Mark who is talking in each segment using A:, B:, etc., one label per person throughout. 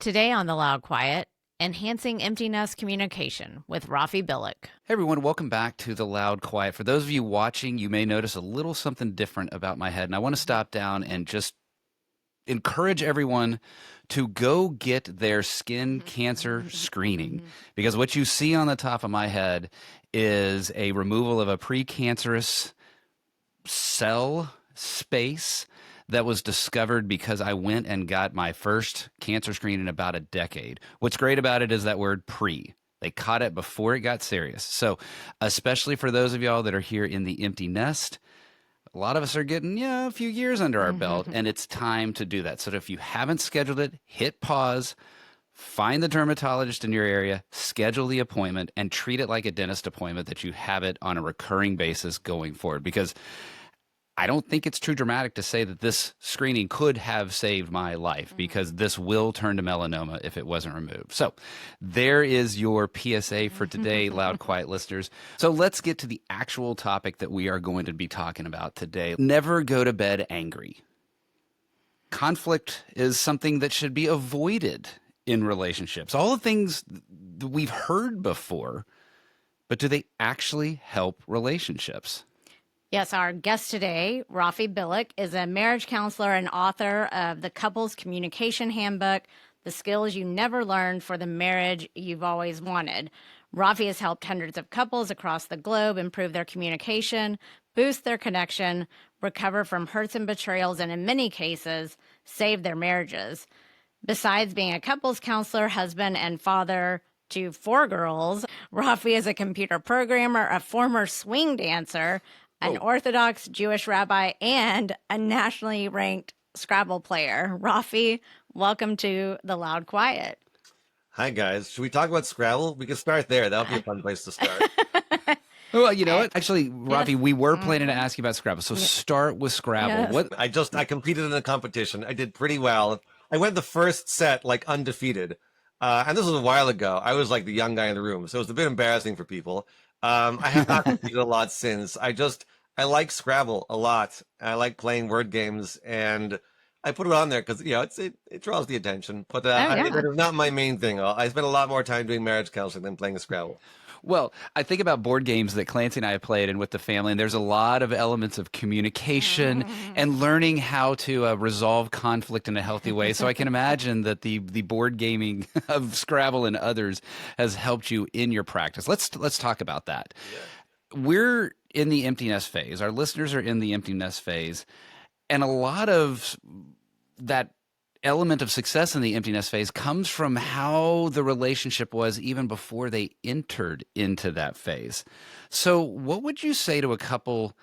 A: Today on The Loud Quiet, Enhancing Empty Nest Communication with Raffi Bilek.
B: Hey everyone, welcome back to The Loud Quiet. For those of you watching, you may notice a little something different about my head, and I want to stop down and just encourage everyone to go get their skin cancer screening, because what you see on the top of my head is a removal of a precancerous cell space that was discovered because I went and got my first cancer screen in about a decade. What's great about it is that word pre. They caught it before it got serious. So especially for those of y'all that are here in the empty nest, a lot of us are getting, a few years under our belt, and it's time to do that. So if you haven't scheduled it, hit pause, find the dermatologist in your area, schedule the appointment, and treat it like a dentist appointment, that you have it on a recurring basis going forward. Because I don't think it's too dramatic to say that this screening could have saved my life, because this will turn to melanoma if it wasn't removed. So there is your PSA for today, Loud Quiet listeners. So let's get to the actual topic that we are going to be talking about today. Never go to bed angry. Conflict is something that should be avoided in relationships. All the things that we've heard before, but do they actually help relationships?
A: Yes, our guest today, Raffi Bilek, is a marriage counselor and author of the Couples Communication Handbook, The Skills You Never Learned for the Marriage You've Always Wanted. Raffi has helped hundreds of couples across the globe improve their communication, boost their connection, recover from hurts and betrayals, and in many cases, save their marriages. Besides being a couples counselor, husband, and father to 4 girls, Raffi is a computer programmer, a former swing dancer, an Orthodox Jewish rabbi, and a nationally ranked Scrabble player. Raffi, welcome to The Loud Quiet.
C: Hi, guys. Should we talk about Scrabble? We can start there. That would be a fun place to start.
B: Well, you know what? Actually, Raffi, we were planning to ask you about Scrabble. So start with Scrabble.
A: Yes.
C: I competed in a competition. I did pretty well. I went the first set like undefeated. And this was a while ago. I was like the young guy in the room, so it was a bit embarrassing for people. I have not competed a lot since. I like Scrabble a lot. I like playing word games, and I put it on there because it draws the attention. But it is not my main thing. I spend a lot more time doing marriage counseling than playing Scrabble.
B: Well, I think about board games that Clancy and I have played and with the family, and there's a lot of elements of communication and learning how to resolve conflict in a healthy way. So I can imagine that the board gaming of Scrabble and others has helped you in your practice. Let's talk about that. Yeah. We're in the empty nest phase. Our listeners are in the empty nest phase, and a lot of that element of success in the empty nest phase comes from how the relationship was even before they entered into that phase. So what would you say to a couple,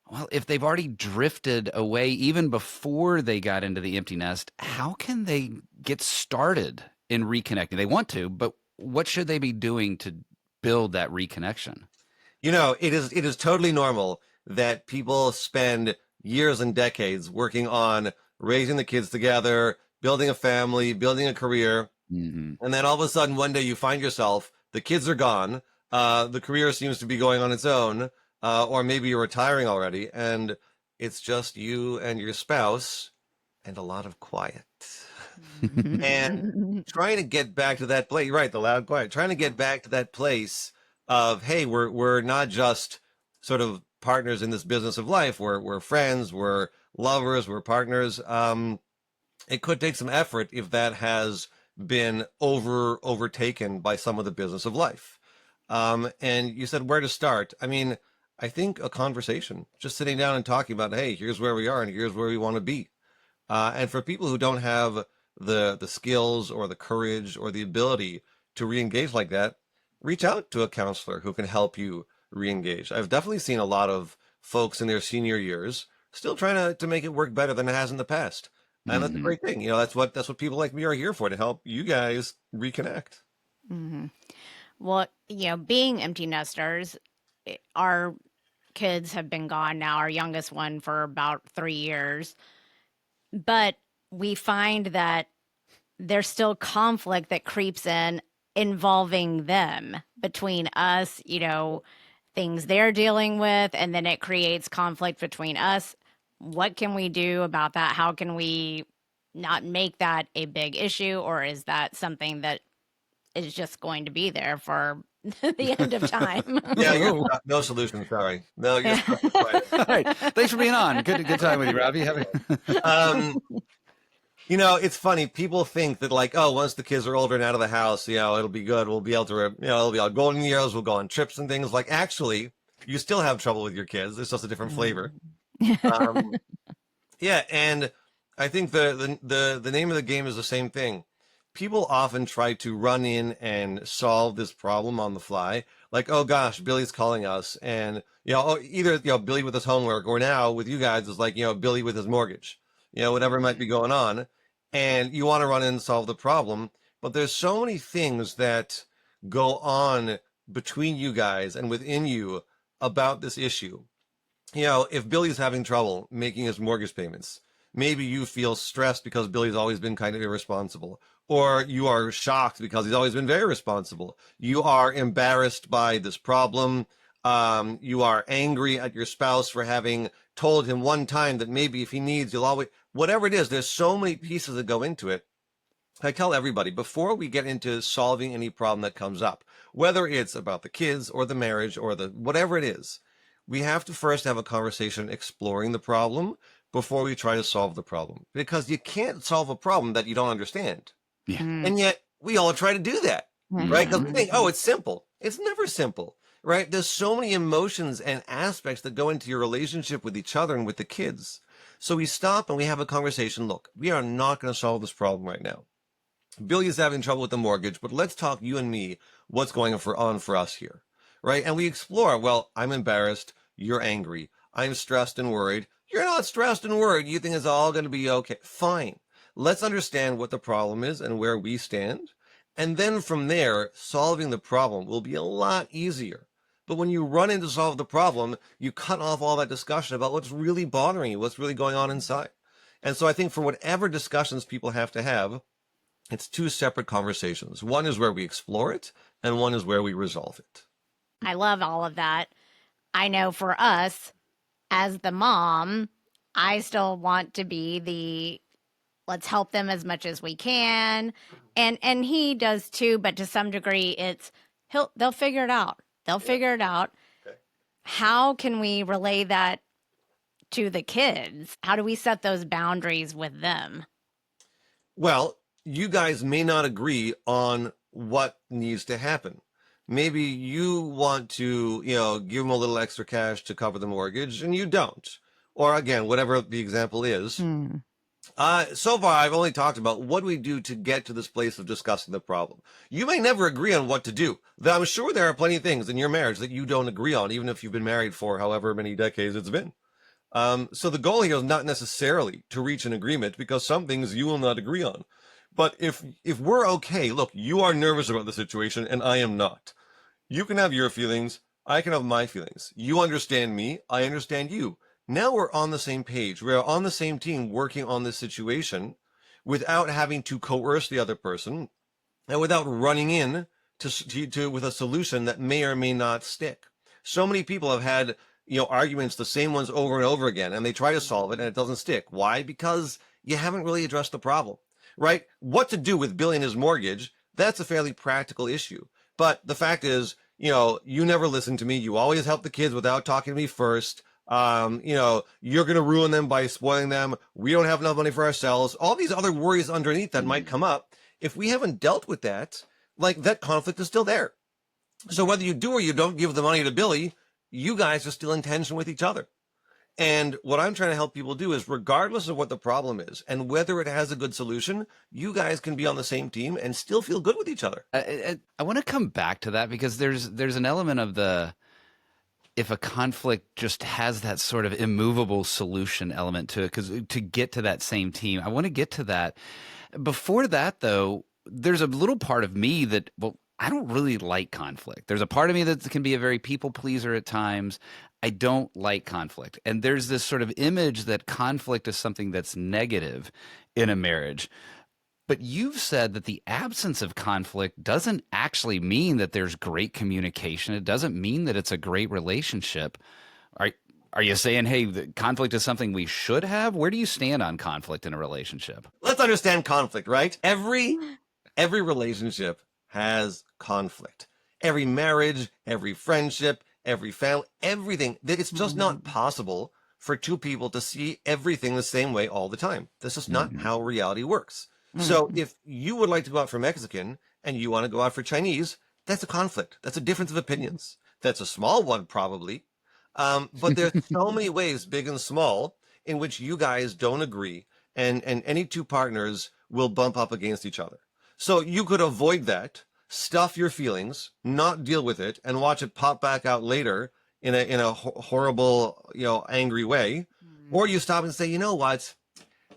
B: well, if they've already drifted away even before they got into the empty nest, how can they get started in reconnecting? They want to, but what should they be doing to build that reconnection?
C: It is totally normal that people spend years and decades working on raising the kids together, building a family, building a career. And then all of a sudden, one day you find yourself, the kids are gone, the career seems to be going on its own, or maybe you're retiring already, and it's just you and your spouse and a lot of quiet. And trying to get back to that place, right, the loud quiet, trying to get back to that place of, hey, we're not just sort of partners in this business of life, we're friends, we're lovers, we're partners. It could take some effort if that has been overtaken by some of the business of life. And you said where to start. I mean, I think a conversation, just sitting down and talking about, hey, here's where we are and here's where we want to be. And for people who don't have the skills or the courage or the ability to re-engage like that, reach out to a counselor who can help you re-engage. I've definitely seen a lot of folks in their senior years still trying to make it work better than it has in the past. And that's a great thing. That's what people like me are here for, to help you guys reconnect.
A: Well, being empty nesters, our kids have been gone now, our youngest one for about 3 years. But we find that there's still conflict that creeps in involving them between us, things they're dealing with, and then it creates conflict between us. What can we do about that? How can we not make that a big issue, or is that something that is just going to be there for the end of time?
C: Yeah, you're
B: Oh.
C: stuck. No solution. Sorry. No, you're stuck with quiet.
B: All right. Thanks for being on. Good time with you, Robbie.
C: Um, it's funny. People think that like, oh, once the kids are older and out of the house, it'll be good. We'll be able to, it'll be all golden years. We'll go on trips and things. Like, actually, you still have trouble with your kids. It's just a different flavor. Um, yeah, and I think the name of the game is the same thing. People often try to run in and solve this problem on the fly. Like, oh gosh, Billy's calling us, and either Billy with his homework, or now with you guys is like Billy with his mortgage, whatever might be going on, and you want to run in and solve the problem. But there's so many things that go on between you guys and within you about this issue. If Billy's having trouble making his mortgage payments, maybe you feel stressed because Billy's always been kind of irresponsible, or you are shocked because he's always been very responsible. You are embarrassed by this problem. You are angry at your spouse for having told him one time that maybe if he needs, you'll always, whatever it is, there's so many pieces that go into it. I tell everybody before we get into solving any problem that comes up, whether it's about the kids or the marriage or the whatever it is, we have to first have a conversation exploring the problem before we try to solve the problem. Because you can't solve a problem that you don't understand.
B: Yeah.
C: And yet we all try to do that, right? Because we think, oh, it's simple. It's never simple, right? There's so many emotions and aspects that go into your relationship with each other and with the kids. So we stop and we have a conversation. Look, we are not going to solve this problem right now. Billy is having trouble with the mortgage, but let's talk, you and me, what's going on for us here, right? And we explore, well, I'm embarrassed. You're angry. I'm stressed and worried. You're not stressed and worried. You think it's all going to be okay. Fine. Let's understand what the problem is and where we stand. And then from there, solving the problem will be a lot easier. But when you run in to solve the problem, you cut off all that discussion about what's really bothering you, what's really going on inside. And so I think for whatever discussions people have to have, it's two separate conversations. One is where we explore it, and one is where we resolve it.
A: I love all of that. I know for us, as the mom, I still want to be the let's help them as much as we can. And he does too, but to some degree they'll figure it out. They'll figure it out.
C: Okay.
A: How can we relay that to the kids? How do we set those boundaries with them?
C: Well, you guys may not agree on what needs to happen. Maybe you want to, give them a little extra cash to cover the mortgage and you don't. Or again, whatever the example is. So far, I've only talked about what we do to get to this place of discussing the problem. You may never agree on what to do. I'm sure there are plenty of things in your marriage that you don't agree on, even if you've been married for however many decades it's been. So the goal here is not necessarily to reach an agreement, because some things you will not agree on. But if we're okay, look, you are nervous about the situation and I am not. You can have your feelings. I can have my feelings. You understand me. I understand you. Now we're on the same page. We're on the same team working on this situation without having to coerce the other person and without running in to with a solution that may or may not stick. So many people have had, arguments, the same ones over and over again, and they try to solve it and it doesn't stick. Why? Because you haven't really addressed the problem. Right? What to do with Billy and his mortgage, that's a fairly practical issue. But the fact is, you never listen to me. You always help the kids without talking to me first. You're going to ruin them by spoiling them. We don't have enough money for ourselves. All these other worries underneath that might come up. If we haven't dealt with that, like that conflict is still there. So whether you do or you don't give the money to Billy, you guys are still in tension with each other. And what I'm trying to help people do is, regardless of what the problem is and whether it has a good solution, you guys can be on the same team and still feel good with each other.
B: I want to come back to that, because there's an element of if a conflict just has that sort of immovable solution element to it, because to get to that same team, I want to get to that. Before that, though, there's a little part of me that, I don't really like conflict. There's a part of me that can be a very people pleaser at times. I don't like conflict. And there's this sort of image that conflict is something that's negative in a marriage. But you've said that the absence of conflict doesn't actually mean that there's great communication. It doesn't mean that it's a great relationship. Are Are you saying, hey, the conflict is something we should have? Where do you stand on conflict in a relationship?
C: Let's understand conflict, right? Every relationship has conflict. Every marriage, every friendship, every family, everything. It's just not possible for two people to see everything the same way all the time. That's just not
B: Mm-hmm.
C: how reality works. So if you would like to go out for Mexican and you want to go out for Chinese, that's a conflict. That's a difference of opinions. That's a small one, probably. But there's so many ways, big and small, in which you guys don't agree, and any two partners will bump up against each other. So you could avoid that, stuff your feelings, not deal with it, and watch it pop back out later in a horrible, angry way. Or you stop and say, you know what?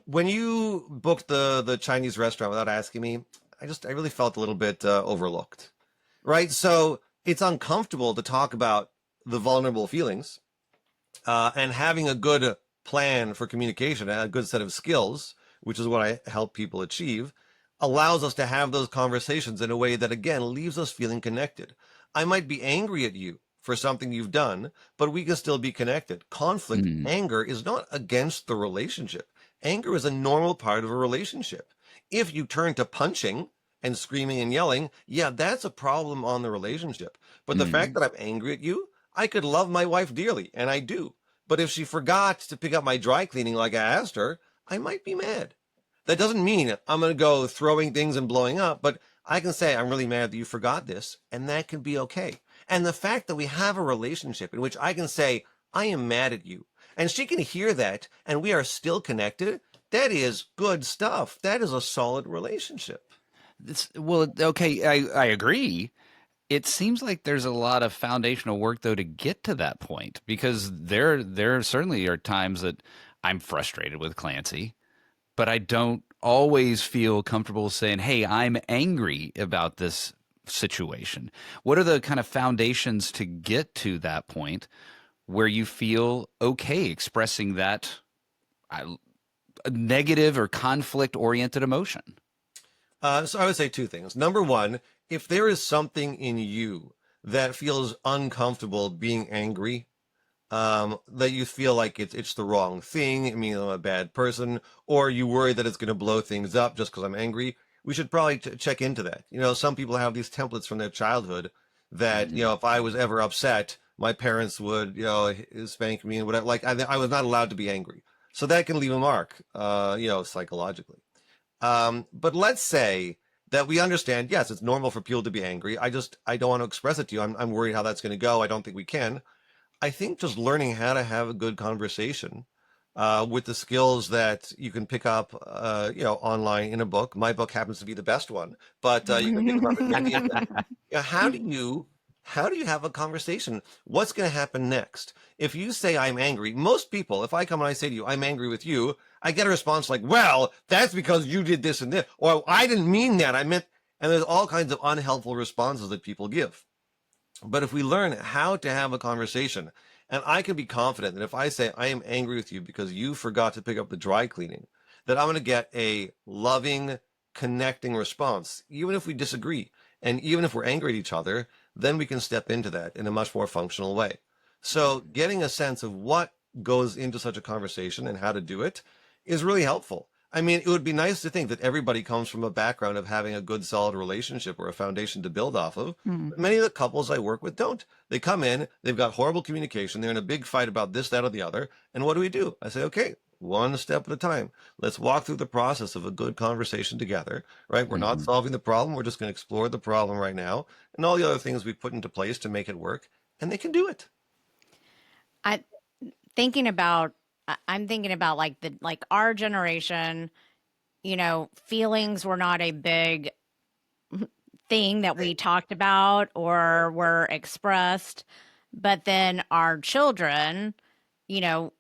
C: When you booked the Chinese restaurant without asking me, I really felt a little bit overlooked, right? So it's uncomfortable to talk about the vulnerable feelings, and having a good plan for communication and a good set of skills, which is what I help people achieve, allows us to have those conversations in a way that, again, leaves us feeling connected. I might be angry at you for something you've done, but we can still be connected. Conflict,
B: Mm.
C: anger is not against the relationship. Anger is a normal part of a relationship. If you turn to punching and screaming and yelling, yeah, that's a problem on the relationship. But the fact
B: Mm.
C: that I'm angry at you, I could love my wife dearly, and I do. But if she forgot to pick up my dry cleaning like I asked her, I might be mad. That doesn't mean I'm going to go throwing things and blowing up, but I can say, I'm really mad that you forgot this, and that can be okay. And the fact that we have a relationship in which I can say, I am mad at you, and she can hear that, and we are still connected, that is good stuff. That is a solid relationship.
B: Well, okay, I agree. It seems like there's a lot of foundational work though to get to that point because there certainly are times that I'm frustrated with Clancy, but I don't always feel comfortable saying, "Hey, I'm angry about this situation." What are the kind of foundations to get to that point where you feel okay expressing that uh, negative or conflict oriented emotion?
C: So I would say two things. Number one, if there is something in you that feels uncomfortable being angry, that you feel like it's the wrong thing, I mean, I'm a bad person, or you worry that it's going to blow things up just because I'm angry, we should probably check into that. Some people have these templates from their childhood that,
B: Mm.
C: if I was ever upset, my parents would, spank me and whatever. Like I was not allowed to be angry. So that can leave a mark, psychologically. But let's say that we understand, yes, it's normal for people to be angry. I don't want to express it to you. I'm worried how that's going to go. I don't think we can. I think just learning how to have a good conversation, with the skills that you can pick up, online in a book. My book happens to be the best one, but you can pick them up in any of them. How do you have a conversation? What's going to happen next? If you say I'm angry, most people, if I come and I say to you, I'm angry with you, I get a response like, well, that's because you did this and this, or I didn't mean that. I meant, and there's all kinds of unhelpful responses that people give. But if we learn how to have a conversation, and I can be confident that if I say I am angry with you because you forgot to pick up the dry cleaning, that I'm going to get a loving, connecting response, even if we disagree. And even if we're angry at each other, then we can step into that in a much more functional way. So getting a sense of what goes into such a conversation and how to do it is really helpful. I mean, it would be nice to think that everybody comes from a background of having a good, solid relationship or a foundation to build off of. But many of the couples I work with don't. They come in, they've got horrible communication, they're in a big fight about this, that, or the other. And what do? I say, okay, one step at a time. Let's walk through the process of a good conversation together, right? We're not
B: Hmm.
C: solving the problem. We're just going to explore the problem right now and all the other things we put into place to make it work. And they can do it.
A: I thinking about I'm thinking about like our generation, feelings were not a big thing that we talked about or were expressed, but then our children, you know,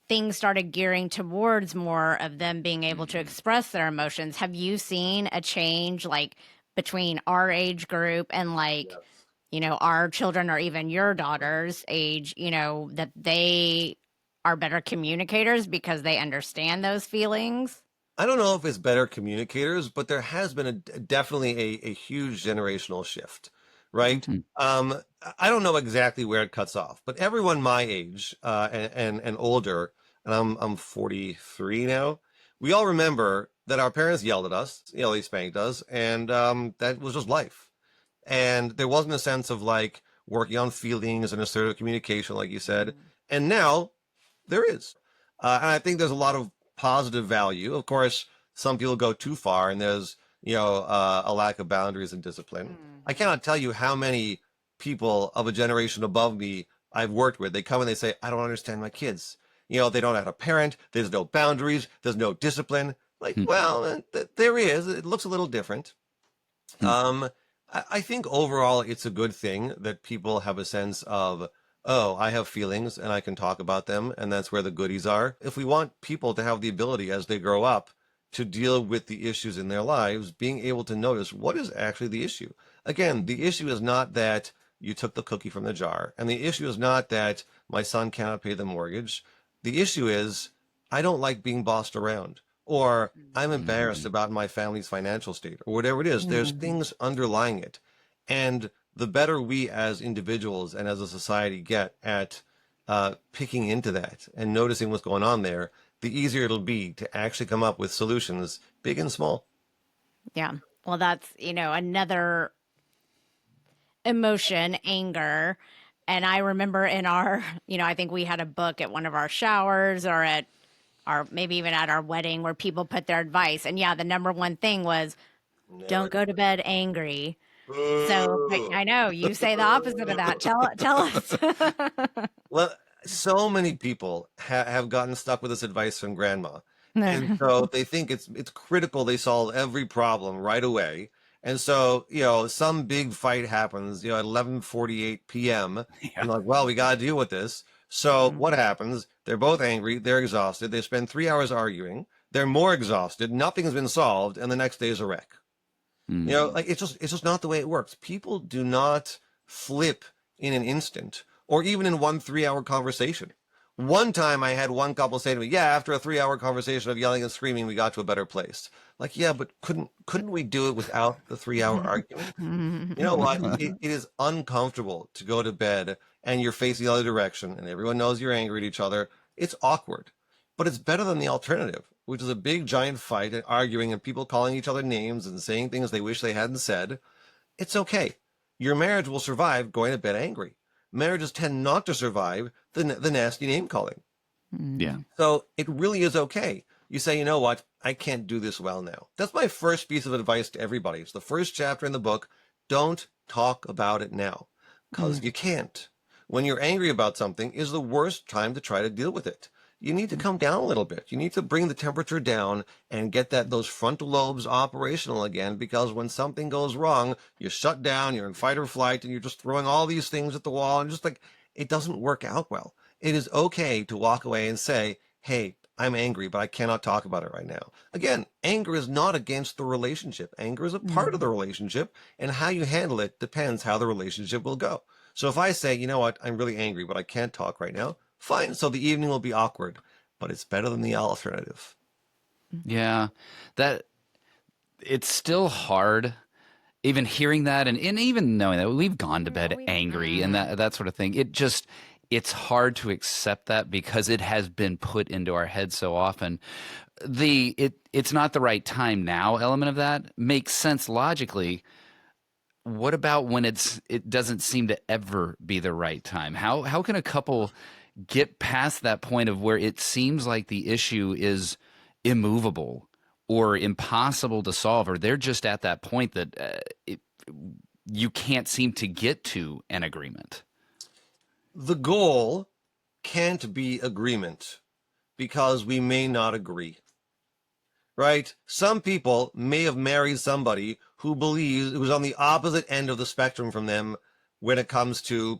A: things started gearing towards more of them being able to
B: Hmm.
A: express their emotions. Have you seen a change like between our age group and like,
C: Yes.
A: our children or even your daughter's age, that they are better communicators because they understand those feelings?
C: I don't know if it's better communicators, but there has been definitely a huge generational shift, right?
A: Mhm.
C: I don't know exactly where it cuts off, but everyone my age and older, and I'm 43 now. We all remember that our parents yelled at us, they spanked us, and that was just life. And there wasn't a sense of like working on feelings and assertive communication, like you said.
A: Mhm.
C: And now there is. And I think there's a lot of positive value. Of course, some people go too far, and there's, a lack of boundaries and discipline. I
A: Mhm.
C: cannot tell you how many people of a generation above me I've worked with. They come and they say, I don't understand my kids. They don't have a parent. There's no boundaries. There's no discipline. Like,
B: Hmm.
C: well, there is. It looks a little different.
B: Hmm.
C: Um, I think overall it's a good thing that people have a sense of, oh, I have feelings and I can talk about them, and that's where the goodies are. If we want people to have the ability as they grow up to deal with the issues in their lives, being able to notice what is actually the issue. Again, the issue is not that you took the cookie from the jar, and the issue is not that my son cannot pay the mortgage. The issue is I don't like being bossed around, or I'm embarrassed
B: Hmm.
C: about my family's financial state, or whatever it is. There's
A: Mhm.
C: things underlying it. And the better we as individuals and as a society get at picking into that and noticing what's going on there, the easier it'll be to actually come up with solutions, big and small.
A: Yeah. Well, that's, another emotion, anger. And I remember in our, I think we had a book at one of our showers or at our, maybe even at our wedding where people put their advice. And yeah, the number one thing was
C: Never
A: don't
C: do
A: go to bed angry.
C: it.
A: So, but
C: Boo.
A: I know you say the opposite of that. Tell us.
C: Well, so many people have gotten stuck with this advice from grandma. And so they think it's critical they solve every problem right away. And so, some big fight happens, at 11:48 p.m. And
B: Yeah.
C: like, well, we got to deal with this. So what happens? They're both angry, they're exhausted, they spend 3 hours arguing, they're more exhausted, nothing's been solved, and the next day is a wreck.
B: Hmm.
C: Like it's just not the way it works. People do not flip in an instant or even in one 3 hour conversation. One time I had one couple say to me, yeah, after a 3 hour conversation of yelling and screaming, we got to a better place. Like, yeah, but couldn't we do it without the 3 hour argument? You know what? It is uncomfortable to go to bed and you're facing the other direction and everyone knows you're angry at each other. It's awkward, but it's better than the alternative, which is a big giant fight and arguing and people calling each other names and saying things they wish they hadn't said. It's okay. Your marriage will survive going to bed angry. Marriages tend not to survive the nasty name calling.
B: Yeah.
C: So it really is okay. You say, you know what? I can't do this well now. That's my first piece of advice to everybody. It's the first chapter in the book. Don't talk about it now because you can't. When you're angry about something is the worst time to try to deal with it. You need to come down a little bit. You need to bring the temperature down and get those frontal lobes operational again, because when something goes wrong, you shut down, you're in fight or flight, and you're just throwing all these things at the wall, and just like it doesn't work out well. It is okay to walk away and say, hey, I'm angry, but I cannot talk about it right now. Again, anger is not against the relationship. Anger is a part of the relationship, and how you handle it depends how the relationship will go. So if I say, you know what, I'm really angry, but I can't talk right now, fine. So the evening will be awkward, but it's better than the alternative.
B: Yeah. That it's still hard even hearing that and even knowing that we've gone to bed angry and that sort of thing. It's hard to accept that because it has been put into our head so often. It's not the right time now element of that makes sense logically. What about when it doesn't seem to ever be the right time? How can a couple get past that point of where it seems like the issue is immovable or impossible to solve, or they're just at that point that you can't seem to get to an agreement?
C: The goal can't be agreement because we may not agree, right? Some people may have married somebody who's on the opposite end of the spectrum from them when it comes to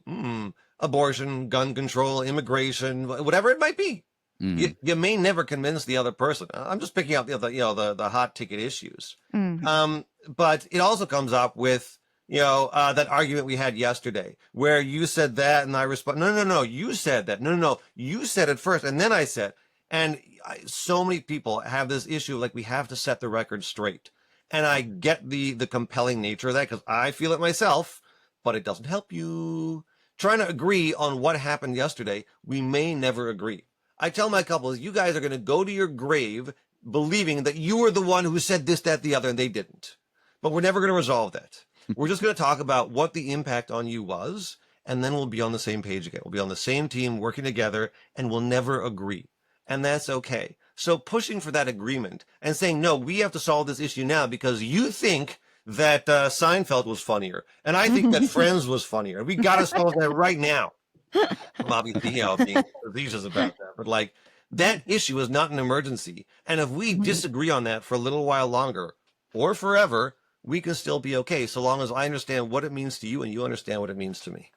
C: abortion, gun control, immigration, whatever it might be.
B: Mm,
C: You may never convince the other person. I'm just picking up the hot ticket issues. But it also comes up with that argument we had yesterday where you said that and I respond, no, no, no, you said that, no, no, no, you said it first and then I said. And so many people have this issue, like we have to set the record straight. And I get the compelling nature of that because I feel it myself. but it doesn't help you. Trying to agree on what happened yesterday, we may never agree. I tell my couples, you guys are going to go to your grave believing that you were the one who said this, that, the other, and they didn't. But we're never going to resolve that. We're just going to talk about what the impact on you was, and then we'll be on the same page again. We'll be on the same team working together, and we'll never agree. And that's okay. So pushing for that agreement and saying, no, we have to solve this issue now because you think that Seinfeld was funnier, and I think that Friends was funnier. We got to solve that right now. I'm obviously, being facetious about that, but like that issue is not an emergency. And if we disagree on that for a little while longer or forever, we can still be okay, so long as I understand what it means to you and you understand what it means to me.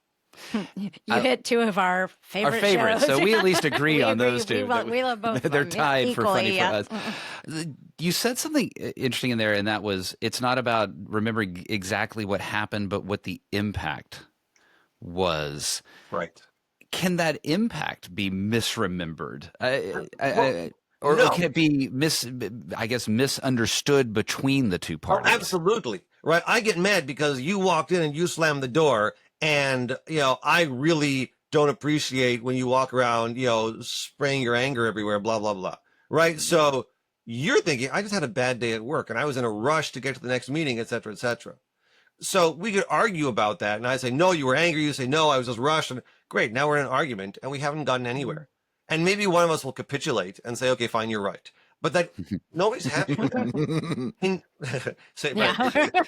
A: You hit two of our favorite
B: favorites.
A: shows.
B: So we at least agree on
A: agree.
B: those two.
A: We love both.
B: They're tied for funny
A: yeah.
B: for us. You said something interesting in there, and that was it's not about remembering exactly what happened, but what the impact was.
C: Right.
B: Can that impact be misremembered? Or
C: No.
B: can it be misunderstood between the two parties?
C: Oh, absolutely. Right. I get mad because you walked in and you slammed the door, and I really don't appreciate when you walk around, spraying your anger everywhere, blah, blah, blah. Right. So you're thinking, I just had a bad day at work and I was in a rush to get to the next meeting, et cetera, et cetera. So we could argue about that. And I say, no, you were angry. You say, no, I was just rushed. And great. Now we're in an argument and we haven't gotten anywhere. And maybe one of us will capitulate and say, okay, fine, you're right. But that nobody's happy with that.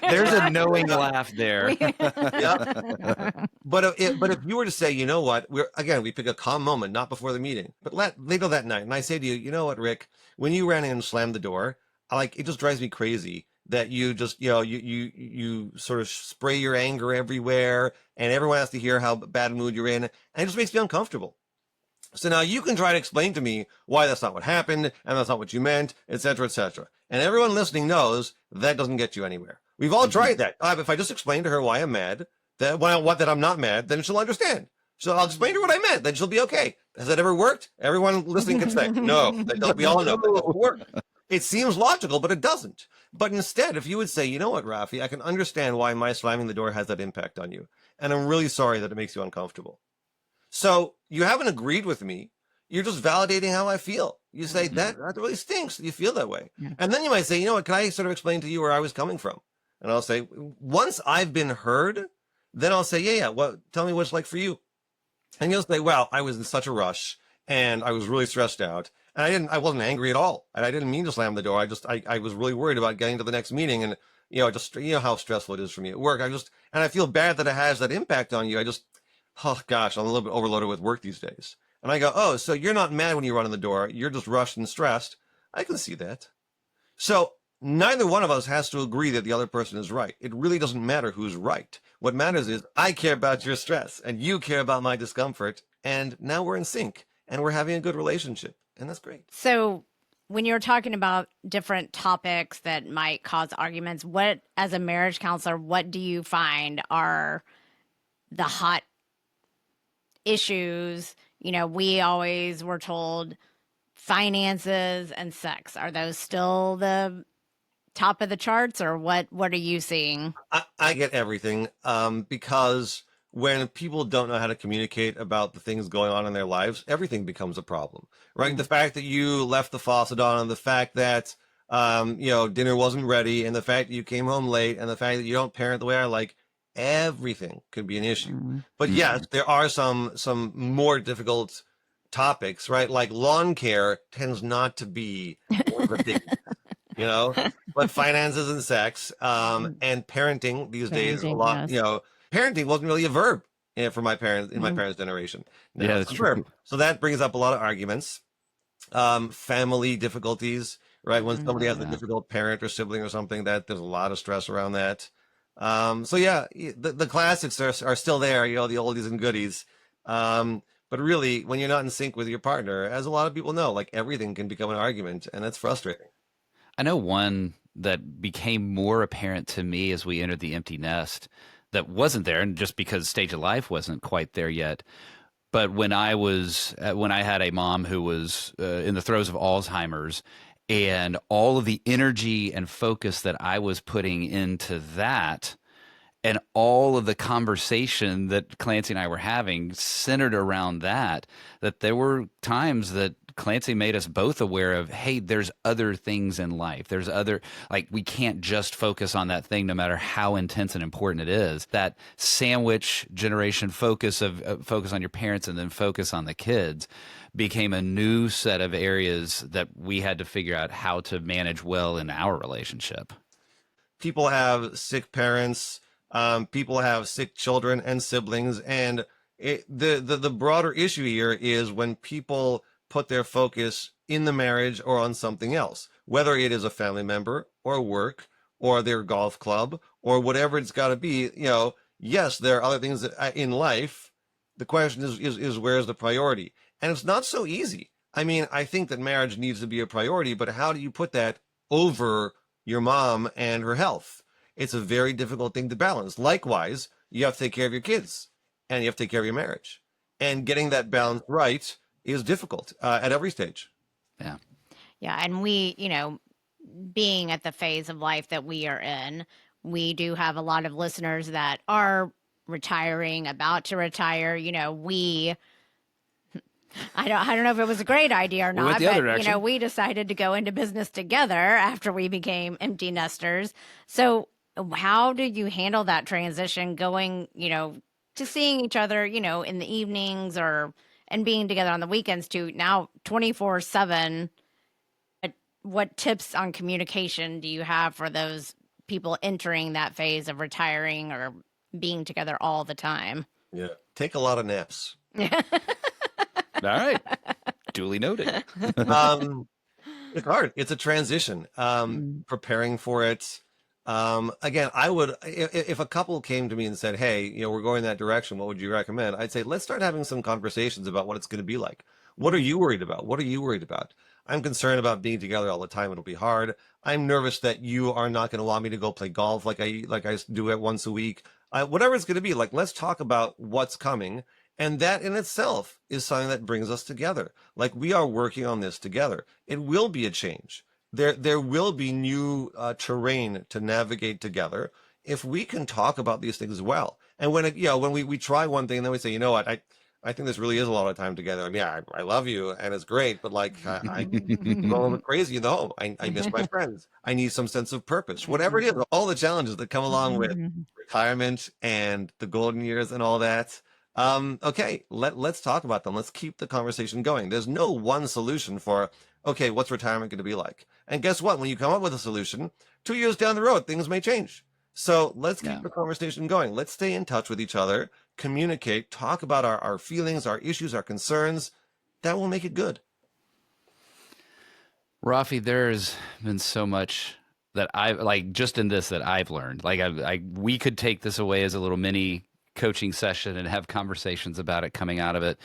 B: There's a knowing laugh there.
C: Yeah. But if you were to say, you know what, we pick a calm moment, not before the meeting, but later that night, and I say to you, you know what, Rick, when you ran in and slammed the door, it just drives me crazy that you just, you sort of spray your anger everywhere and everyone has to hear how bad a mood you're in. And it just makes me uncomfortable. So now you can try to explain to me why that's not what happened and that's not what you meant, et cetera, et cetera. And everyone listening knows that doesn't get you anywhere. We've all tried that. If I just explain to her why I'm mad, that I'm not mad, then she'll understand. So I'll explain to her what I meant, then she'll be okay. Has that ever worked? Everyone listening can say, no, we all know that doesn't work. It seems logical, but it doesn't. But instead, if you would say, you know what, Raffi, I can understand why my slamming the door has that impact on you. And I'm really sorry that it makes you uncomfortable. So you haven't agreed with me. You're just validating how I feel. You say, that really stinks that you feel that way. Yeah. And then you might say, you know what, can I sort of explain to you where I was coming from? And I'll say, once I've been heard, then I'll say, yeah, well, tell me what it's like for you. And you'll say, well, I was in such a rush and I was really stressed out. And I wasn't angry at all. And I didn't mean to slam the door. I was really worried about getting to the next meeting. And, how stressful it is for me at work. And I feel bad that it has that impact on you. Oh gosh, I'm a little bit overloaded with work these days. And I go, oh, so you're not mad when you run in the door. You're just rushed and stressed. I can see that. So neither one of us has to agree that the other person is right. It really doesn't matter who's right. What matters is I care about your stress and you care about my discomfort. And now we're in sync and we're having a good relationship. And that's great.
A: So when you're talking about different topics that might cause arguments, as a marriage counselor, what do you find are the hot issues? We always were told finances and sex. Are those still the top of the charts, or what are you seeing?
C: I get everything because when people don't know how to communicate about the things going on in their lives, everything becomes a problem, right? Mm-hmm. The fact that you left the faucet on, and the fact that dinner wasn't ready, and the fact that you came home late, and the fact that you don't parent the way I like, everything could be an issue. Mm-hmm. But yes, there are some more difficult topics, right? Like lawn care tends not to be one of the big, but finances and sex, and parenting these days, a lot, yes. Parenting wasn't really a verb for my parents in my parents' generation. Now,
B: yeah, that's true.
C: So that brings up a lot of arguments, family difficulties, right? When somebody has a difficult parent or sibling or something, that there's a lot of stress around that. So yeah, the classics are still there, the oldies and goodies. But really, when you're not in sync with your partner, as a lot of people know, like everything can become an argument, and that's frustrating.
B: I know one that became more apparent to me as we entered the empty nest that wasn't there, and just because stage of life wasn't quite there yet. But when I had a mom who was in the throes of Alzheimer's, and all of the energy and focus that I was putting into that, And all of the conversation that Clancy and I were having centered around that there were times that Clancy made us both aware of, hey, there's other things in life. There's other, like, we can't just focus on that thing no matter how intense and important it is. That sandwich generation focus of focus on your parents and then focus on the kids became a new set of areas that we had to figure out how to manage well in our relationship.
C: People have sick parents, people have sick children and siblings, and the broader issue here is when people put their focus in the marriage or on something else, whether it is a family member or work or their golf club or whatever it's got to be. Yes, there are other things that in life. The question is where's the priority? And it's not so easy. I mean, I think that marriage needs to be a priority, but how do you put that over your mom and her health? It's a very difficult thing to balance. Likewise, you have to take care of your kids and you have to take care of your marriage. And getting that balance right is difficult at every stage.
B: Yeah.
A: Yeah. And we, being at the phase of life that we are in, we do have a lot of listeners that are retiring, about to retire. I don't know if it was a great idea or
B: We went
A: not,
B: the other
A: but
B: direction.
A: we decided to go into business together after we became empty nesters. So how did you handle that transition going, to seeing each other, in the evenings and being together on the weekends to now 24/7? What tips on communication do you have for those people entering that phase of retiring or being together all the time?
C: Yeah. Take a lot of naps.
B: All right. Duly noted.
C: It's hard. It's a transition.
A: Mm.
C: Preparing for it. Again, I would, if a couple came to me and said, "Hey, we're going that direction. What would you recommend?" I'd say, let's start having some conversations about what it's going to be like. What are you worried about? What are you worried about? I'm concerned about being together all the time. It'll be hard. I'm nervous that you are not going to want me to go play golf like I do it once a week. Whatever it's going to be, like, let's talk about what's coming. And that in itself is something that brings us together. Like, we are working on this together. It will be a change. There will be new terrain to navigate together if we can talk about these things well. And when we try one thing and then we say, you know what, I think this really is a lot of time together. I mean, yeah, I love you and it's great, but like I'm going a little bit crazy in the home. I miss my friends. I need some sense of purpose. Whatever it is, all the challenges that come along with retirement and the golden years and all that. Okay, let's talk about them. Let's keep the conversation going. There's no one solution for, okay, what's retirement going to be like? And guess what? When you come up with a solution, 2 years down the road, things may change. So let's keep the conversation going. Let's stay in touch with each other, communicate, talk about our feelings, our issues, our concerns. That will make it good.
B: Rafi, there's been so much that just in this that I've learned. Like, we could take this away as a little mini coaching session and have conversations about it coming out of it.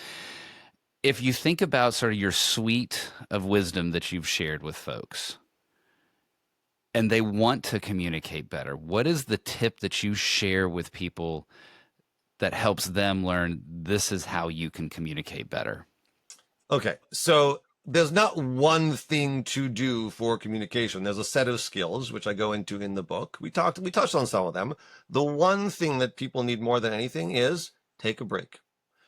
B: If you think about sort of your suite of wisdom that you've shared with folks and they want to communicate better, what is the tip that you share with people that helps them learn this is how you can communicate better?
C: Okay, so there's not one thing to do for communication. There's a set of skills, which I go into in the book. We touched on some of them. The one thing that people need more than anything is take a break,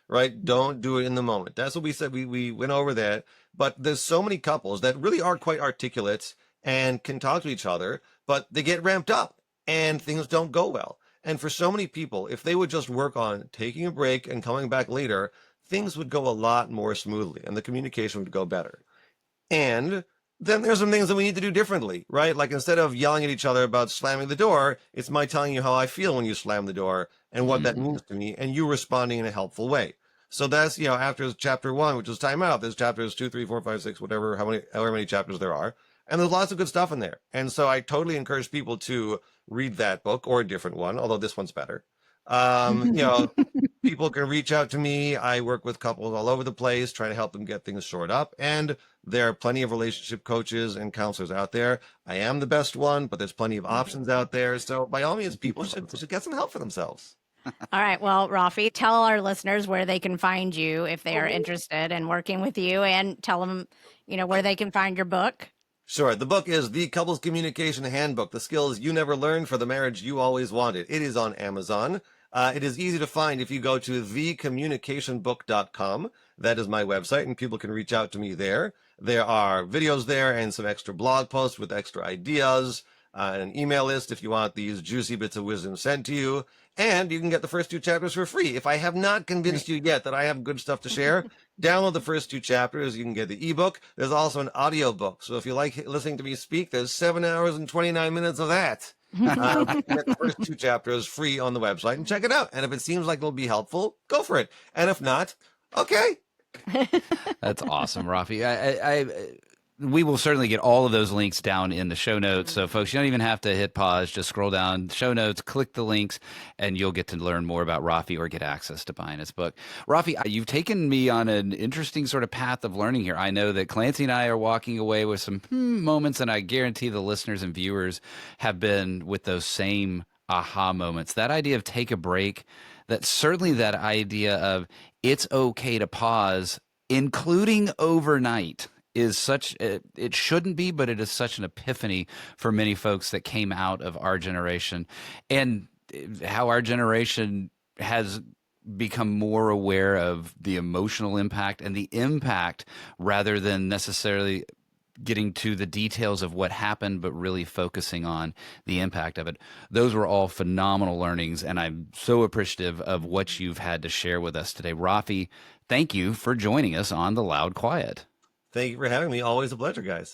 C: right? Don't do it in the moment. That's what we said. We went over that, but there's so many couples that really are quite articulate and can talk to each other, but they get ramped up and things don't go well. And for so many people, if they would just work on taking a break and coming back later, things would go a lot more smoothly and the communication would go better. And then there's some things that we need to do differently, right? Like, instead of yelling at each other about slamming the door, it's my telling you how I feel when you slam the door and what that means to me, and you responding in a helpful way. So that's, after chapter 1, which is timeout, there's chapters 2, 3, 4, 5, 6, whatever, however many chapters there are. And there's lots of good stuff in there. And so I totally encourage people to read that book or a different one, although this one's better. People can reach out to me. I work with couples all over the place, trying to help them get things shored up. And there are plenty of relationship coaches and counselors out there. I am the best one, but there's plenty of options out there. So by all means, people should get some help for themselves.
A: All right. Well, Rafi, tell our listeners where they can find you if they are interested in working with you, and tell them, where they can find your book.
C: Sure. The book is The Couples Communication Handbook, The Skills You Never Learned for the Marriage You Always Wanted. It is on Amazon. It is easy to find if you go to thecommunicationbook.com. That is my website, and people can reach out to me there. There are videos there and some extra blog posts with extra ideas, an email list if you want these juicy bits of wisdom sent to you. And you can get the first 2 chapters for free. If I have not convinced you yet that I have good stuff to share, download the first 2 chapters. You can get the ebook. There's also an audio book. So if you like listening to me speak, there's 7 hours and 29 minutes of that. You can get the first 2 chapters free on the website and check it out. And if it seems like it'll be helpful, go for it. And if not, okay.
B: That's awesome, Raffi. We will certainly get all of those links down in the show notes. So, folks, you don't even have to hit pause. Just scroll down show notes, click the links, and you'll get to learn more about Raffi or get access to buying his book. Raffi, you've taken me on an interesting sort of path of learning here. I know that Clancy and I are walking away with some moments, and I guarantee the listeners and viewers have been with those same aha moments. That idea of take a break, that certainly that idea of it's okay to pause, including overnight, is such, it shouldn't be, but it is such an epiphany for many folks that came out of our generation, and how our generation has become more aware of the emotional impact and the impact rather than necessarily getting to the details of what happened, but really focusing on the impact of it. Those were all phenomenal learnings, and I'm so appreciative of what you've had to share with us today. Raffi, thank you for joining us on The Loud Quiet.
C: Thank you for having me. Always a pleasure, guys.